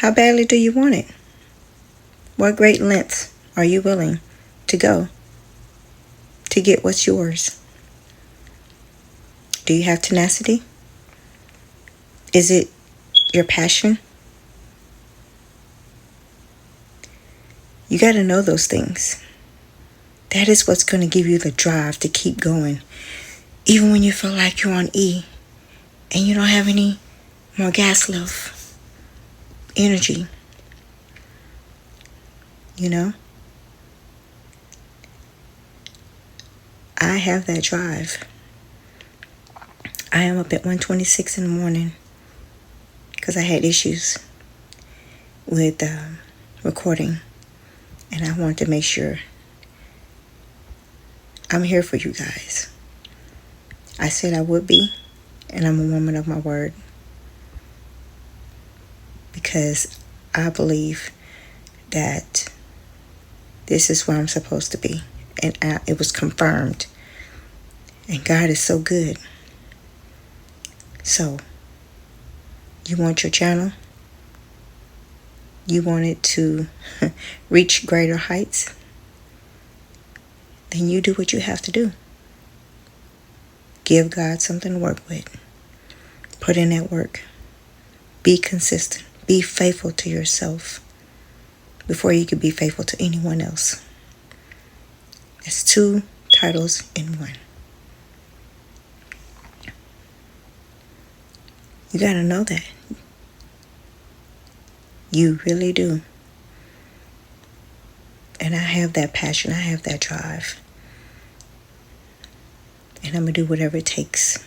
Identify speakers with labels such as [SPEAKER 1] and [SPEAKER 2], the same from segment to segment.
[SPEAKER 1] How badly do you want it? What great lengths are you willing to go to get what's yours? Do you have tenacity? Is it your passion? You got to know those things. That is what's going to give you the drive to keep going. Even when you feel like you're on E and you don't have any more gas left. Energy. You know? I have that drive. I am up at 1:26 in the morning because I had issues with recording. And I want to make sure I'm here for you guys. I said I would be, and I'm a woman of my word. Because I believe that this is where I'm supposed to be. And it was confirmed. And God is so good. So, you want your channel? You want it to reach greater heights? Then you do what you have to do. Give God something to work with. Put in that work. Be consistent. Be faithful to yourself before you can be faithful to anyone else. It's 2 titles in 1. You gotta know that. You really do. And I have that passion. I have that drive. And I'm gonna do whatever it takes.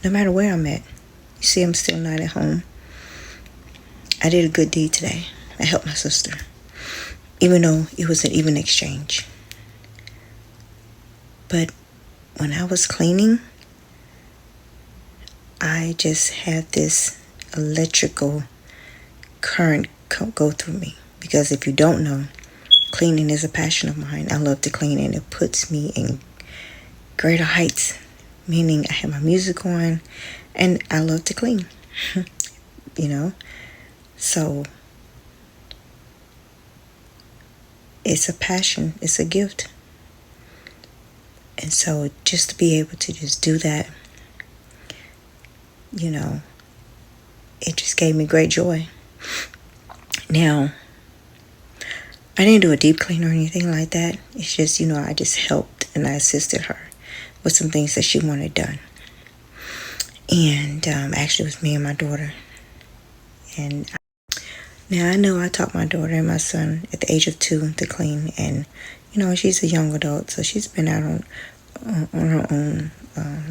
[SPEAKER 1] No matter where I'm at. You see, I'm still not at home. I did a good deed today. I helped my sister. Even though it was an even exchange. But when I was cleaning, I just had this electrical current go through me. Because if you don't know, cleaning is a passion of mine. I love to clean, and it puts me in greater heights. Meaning I have my music on, and I love to clean. You know? So, it's a passion. It's a gift. And so, just to be able to just do that, you know, it just gave me great joy. Now, I didn't do a deep clean or anything like that. It's just, you know, I just helped and I assisted her with some things that she wanted done. And actually it was me and my daughter. And now I know I taught my daughter and my son at the age of 2 to clean. And, you know, she's a young adult, so she's been out on her own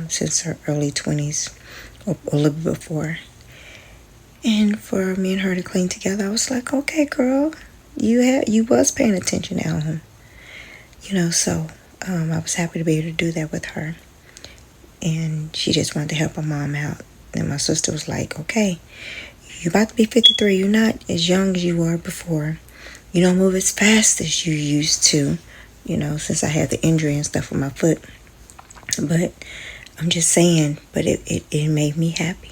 [SPEAKER 1] since her early 20s or a little bit before. And for me and her to clean together, I was like, okay, girl, you was paying attention at home. You know, so I was happy to be able to do that with her. And she just wanted to help her mom out. And my sister was like, okay, you're about to be 53. You're not as young as you were before. You don't move as fast as you used to, you know, since I had the injury and stuff with my foot. But I'm just saying, but it made me happy.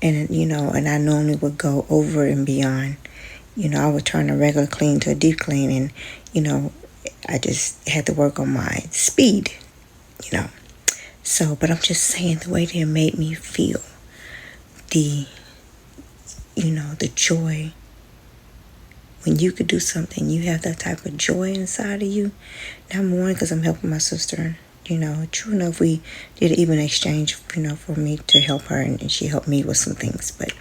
[SPEAKER 1] And, you know, and I normally would go over and beyond. You know, I would turn a regular clean to a deep clean. And, you know, I just had to work on my speed, you know. So, but I'm just saying the way that it made me feel. The, you know, the joy. When you could do something, you have that type of joy inside of you. Number one, because I'm helping my sister. You know, true enough, we did even exchange, you know, for me to help her, and she helped me with some things. But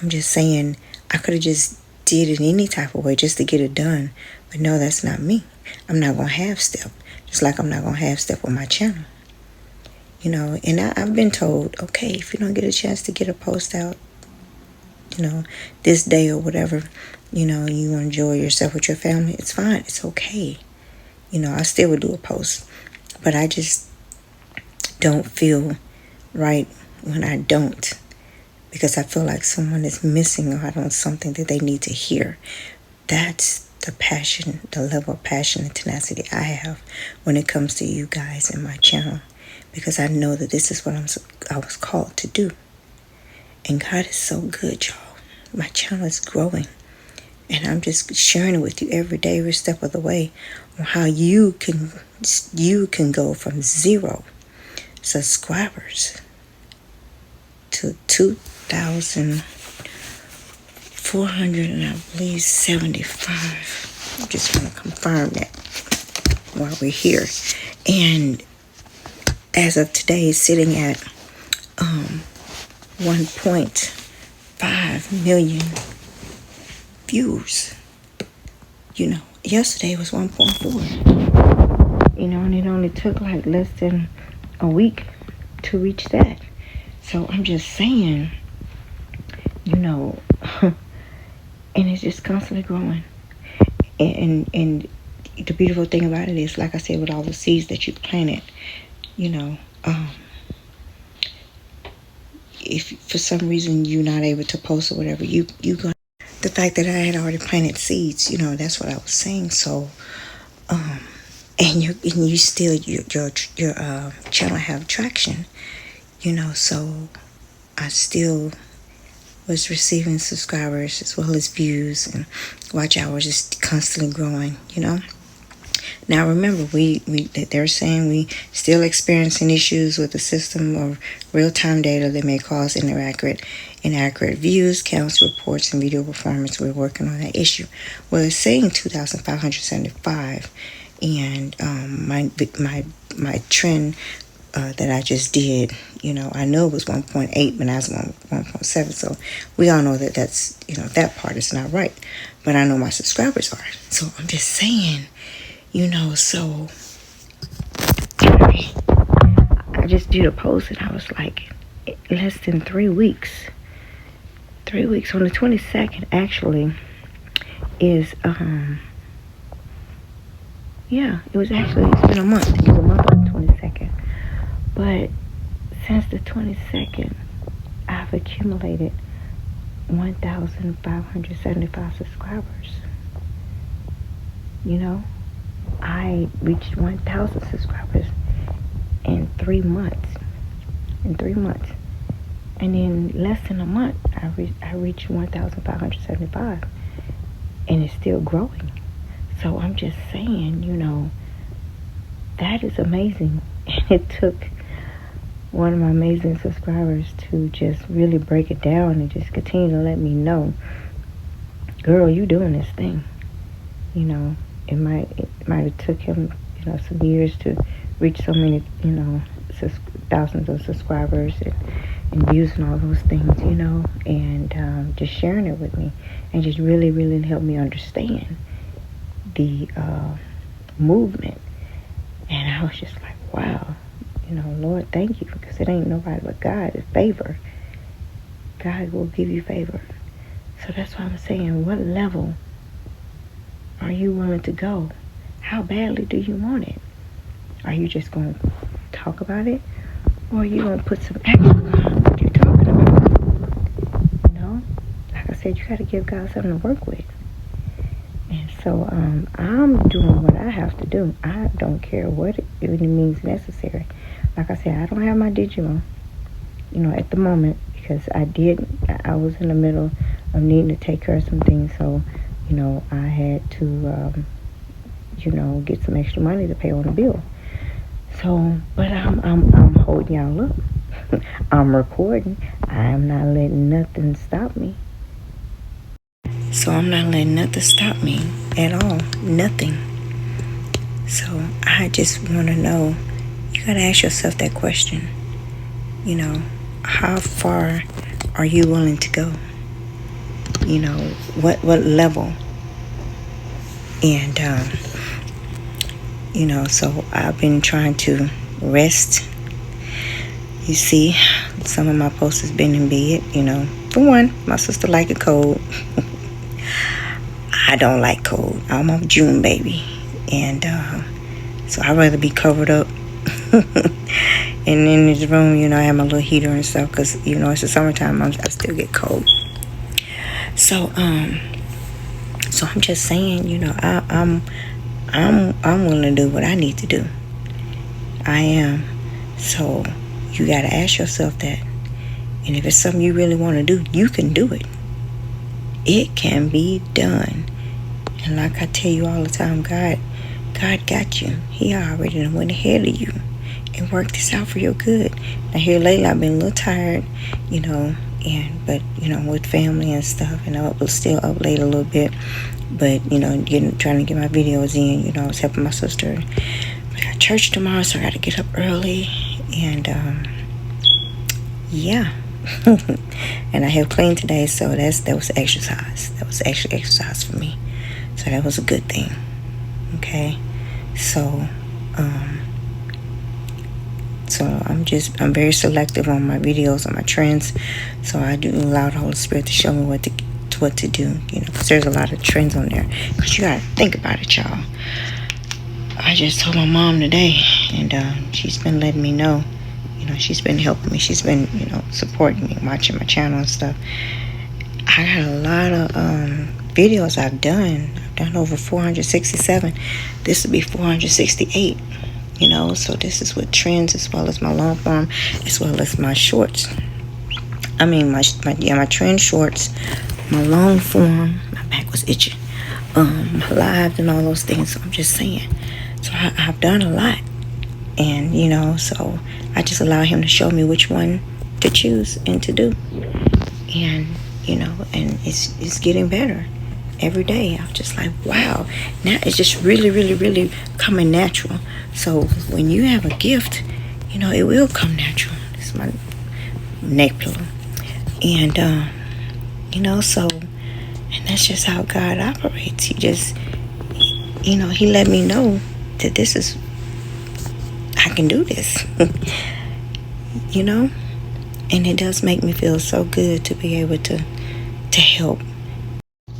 [SPEAKER 1] I'm just saying, I could have just did it any type of way just to get it done. But no, that's not me. I'm not going to half step. Just like I'm not going to half step on my channel. You know, and I've been told, okay, if you don't get a chance to get a post out, you know, this day or whatever, you know, you enjoy yourself with your family, it's fine. It's okay. You know, I still would do a post. But I just don't feel right when I don't. Because I feel like someone is missing out on something that they need to hear. That's the passion, the level of passion and tenacity I have when it comes to you guys and my channel. Because I know that this is what I was called to do. And God is so good, y'all. my channel is growing. And I'm just sharing it with you every day, every step of the way, on how you can go from 0 subscribers to 2,400 and I believe 75. I just want to confirm that while we're here. And as of today, it's sitting at 1.5 million views. Yesterday was 1.4. And it only took like less than a week to reach that. So I'm just saying, and it's just constantly growing. And the beautiful thing about it is, like I said, with all the seeds that you planted, if for some reason you're not able to post or whatever, you go. The fact that I had already planted seeds, that's what I was saying. So, and you still your channel have traction, So I still was receiving subscribers as well as views, and watch hours just constantly growing, Now remember, they're saying we still experiencing issues with the system of real-time data that may cause inaccurate views, counts, reports, and video performance. We're working on that issue. Well, it's saying 2,575, and my trend that I just did, I know it was 1.8, but now it's 1.7. So we all know that that's, that part is not right. But I know my subscribers are. So I'm just saying, so I just did a post and I was like, less than 3 weeks. 3 weeks on the 22nd actually is, it's been a month. It was a month on the 22nd. But since the 22nd, I've accumulated 1,575 subscribers. I reached 1,000 subscribers in 3 months. And in less than a month, I reached 1,575. And it's still growing. So I'm just saying, that is amazing. And it took one of my amazing subscribers to just really break it down and just continue to let me know, girl, you doing this thing. It might have took him, some years to reach so many, thousands of subscribers and views and all those things, and just sharing it with me and just really, really helped me understand the movement. And I was just like, wow, Lord, thank you, because it ain't nobody but God. It's favor. God will give you favor. So that's why I'm saying, what level are you willing to go? How badly do you want it? Are you just going to talk about it? Or are you going to put some action on what you're talking about? Like I said, you got to give God something to work with. And so I'm doing what I have to do. I don't care what it really means necessary. Like I said, I don't have my Digimon, at the moment, because I was in the middle of needing to take care of some things. So, I had to, get some extra money to pay on the bill. So, but I'm holding y'all up. I'm recording. I'm not letting nothing stop me. So I'm not letting nothing stop me at all. Nothing. So I just want to know, you got to ask yourself that question. How far are you willing to go? What level? And, so I've been trying to rest. You see, some of my posts has been in bed, For one, my sister like it cold. I don't like cold. I'm a June baby. And so I'd rather be covered up. And in this room, I have my little heater and stuff, because, it's the summertime, I still get cold. So I'm just saying, I'm willing to do what I need to do. I am. So you got to ask yourself that. And if it's something you really want to do, you can do it. It can be done. And like I tell you all the time, God got you. He already went ahead of you and worked this out for your good. Now here lately I've been a little tired, but with family and stuff, and I was still up late a little bit. But trying to get my videos in. I was helping my sister. I got church tomorrow, so I got to get up early, and yeah. And I have cleaned today, so that was exercise. That was actually exercise for me. So that was a good thing. Okay. So I'm very selective on my videos, on my trends. So I do allow the Holy Spirit to show me what to do, because there's a lot of trends on there. Because you gotta think about it, y'all. I just told my mom today, and she's been letting me know. She's been helping me. She's been, supporting me, watching my channel and stuff. I got a lot of videos I've done. I've done over 467. This would be 468. So this is with trends, as well as my long form, as well as my shorts. I mean, my trend shorts, my long form. My back was itching. My lives and all those things. So I'm just saying. So I've done a lot. And, so I just allow him to show me which one to choose and to do. And, and it's getting better every day. I'm just like, wow. Now it's just really, really, really coming natural. So when you have a gift, it will come natural. It's my neck pillow. And, and that's just how God operates. He just, he let me know that I can do this, and it does make me feel so good to be able to help.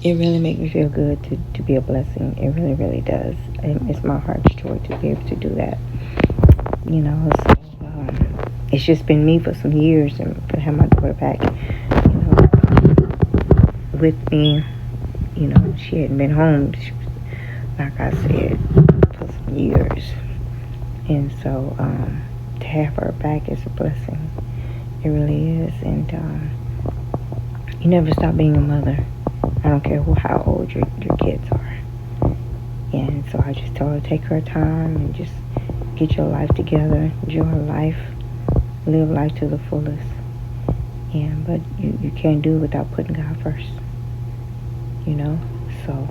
[SPEAKER 1] It really makes me feel good to be a blessing. It really, really does. And it's my heart's joy to be able to do that. So it's just been me for some years, and to have my daughter back, with me. She hadn't been home, like I said, for some years. And so to have her back is a blessing. It really is. And you never stop being a mother. I don't care how old your kids are. And so I just told her to take her time and just get your life together, enjoy life, live life to the fullest. But you can't do it without putting God first. So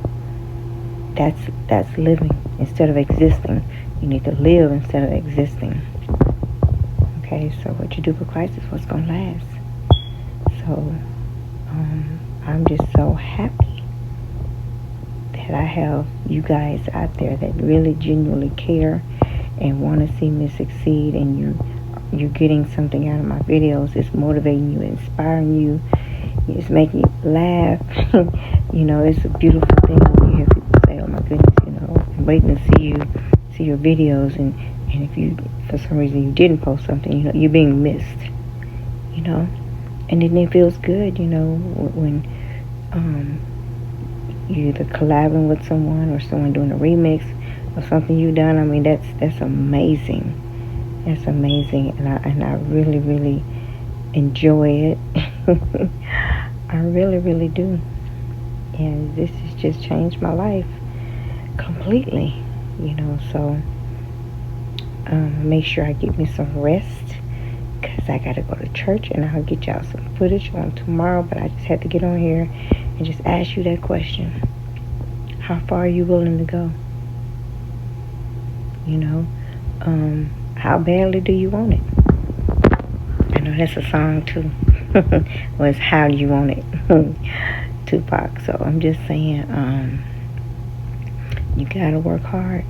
[SPEAKER 1] that's living instead of existing. You need to live instead of existing. Okay, so what you do for Christ is what's going to last. So I'm just so happy that I have you guys out there that really genuinely care and want to see me succeed, and you're getting something out of my videos. It's motivating you, inspiring you. It's making you laugh. It's a beautiful thing when you hear people say, oh my goodness, I'm waiting to see your videos, and if you, for some reason, you didn't post something, you're being missed, and then it feels good, when you're either collabing with someone or someone doing a remix of something you've done. I mean, that's amazing. That's amazing, and I really, really enjoy it. I really, really do. And this has just changed my life completely, so make sure I get me some rest, because I got to go to church, and I'll get y'all some footage on tomorrow. But I just had to get on here and just ask you that question. How far are you willing to go? How badly do you want it? I know that's a song too. Well, it's how do you want it? Tupac. So I'm just saying, you gotta work hard.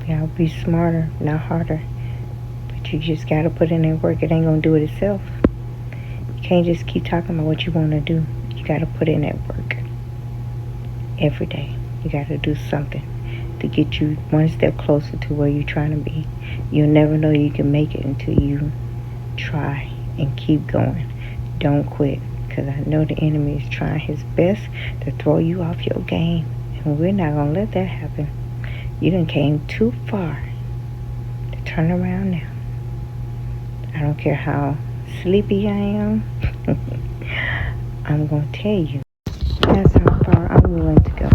[SPEAKER 1] You gotta be smarter, not harder. But you just gotta put in that work. It ain't gonna do it itself. You can't just keep talking about what you want to do. You gotta put in that work every day. You gotta do something to get you one step closer to where you're trying to be. You'll never know you can make it until you try and keep going. Don't quit, because I know the enemy is trying his best to throw you off your game, and we're not gonna let that happen. You done came too far to turn around now. I don't care how sleepy I am. I'm going to tell you. That's how far I'm willing to go.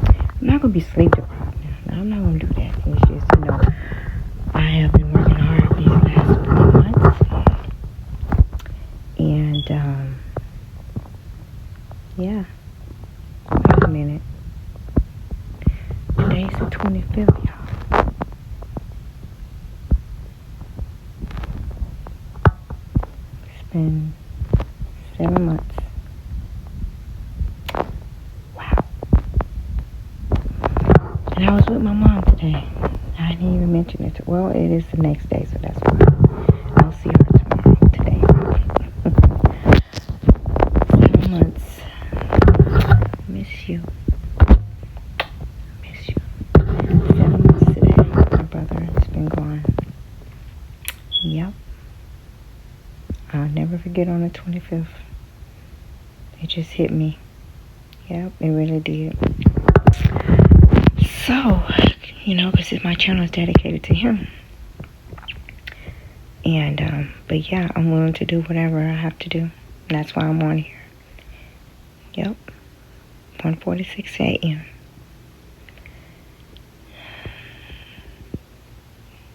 [SPEAKER 1] I'm not going to be sleep deprived now. I'm not going to do that. It's just, I have been working hard these last 4 months. And, yeah. Wait a minute. Today's the 25th, y'all. It's been 7 months. Wow. And I was with my mom today. I didn't even mention it. Well, it is the next day, so that's why. I'll see her tomorrow. Today. 7 months. Miss you. Miss you. 7 months today. My brother has been gone. Yep. I'll never forget on the 25th. It just hit me. Yep, it really did. So, because my channel is dedicated to him. And, but yeah, I'm willing to do whatever I have to do. And that's why I'm on here. Yep. 1:46 a.m.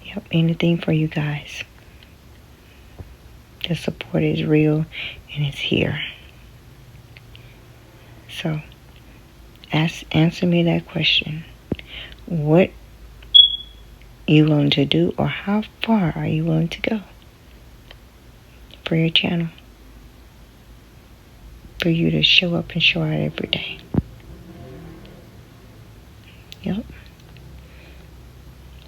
[SPEAKER 1] Yep, anything for you guys. The support is real and it's here. So, answer me that question. What you willing to do, or how far are you willing to go for your channel? For you to show up and show out every day. Yep.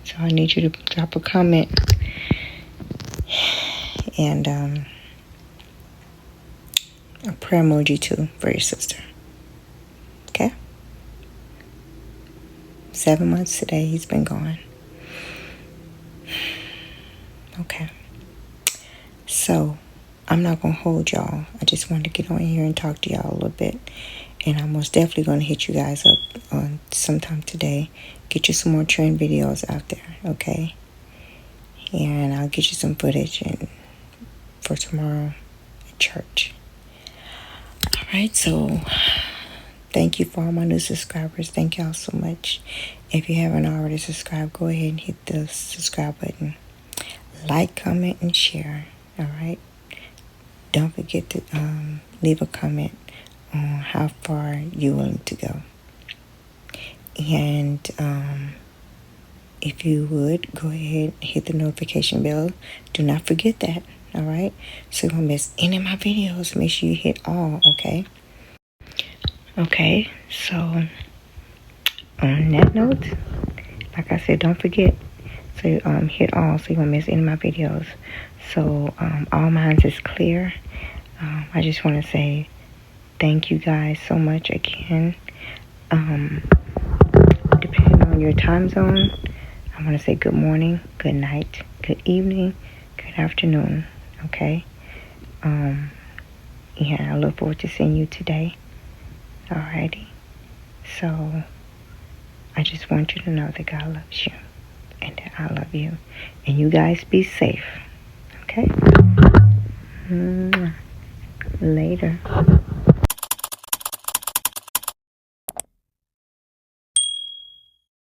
[SPEAKER 1] So I need you to drop a comment and a prayer emoji too for your sister. Okay? 7 months today, he's been gone. Okay. So, I'm not going to hold y'all. I just wanted to get on here and talk to y'all a little bit. And I'm most definitely going to hit you guys up on sometime today. Get you some more trend videos out there, okay? And I'll get you some footage for tomorrow at church. All right, so thank you for all my new subscribers. Thank y'all so much. If you haven't already subscribed, go ahead and hit the subscribe button. Like, comment, and share. All right. Don't forget to leave a comment on how far you're willing to go. And if you would, go ahead and hit the notification bell. Do not forget that. All right. So you won't miss any of my videos. Make sure you hit all. Okay. Okay. So on that note, like I said, don't forget. So hit all so you won't miss any of my videos. So all mine is clear. I just want to say thank you guys so much again. Depending on your time zone, I want to say good morning, good night, good evening, good afternoon. Okay. Yeah, I look forward to seeing you today. Alrighty. So I just want you to know that God loves you. And that I love you. And you guys be safe. Okay? Later.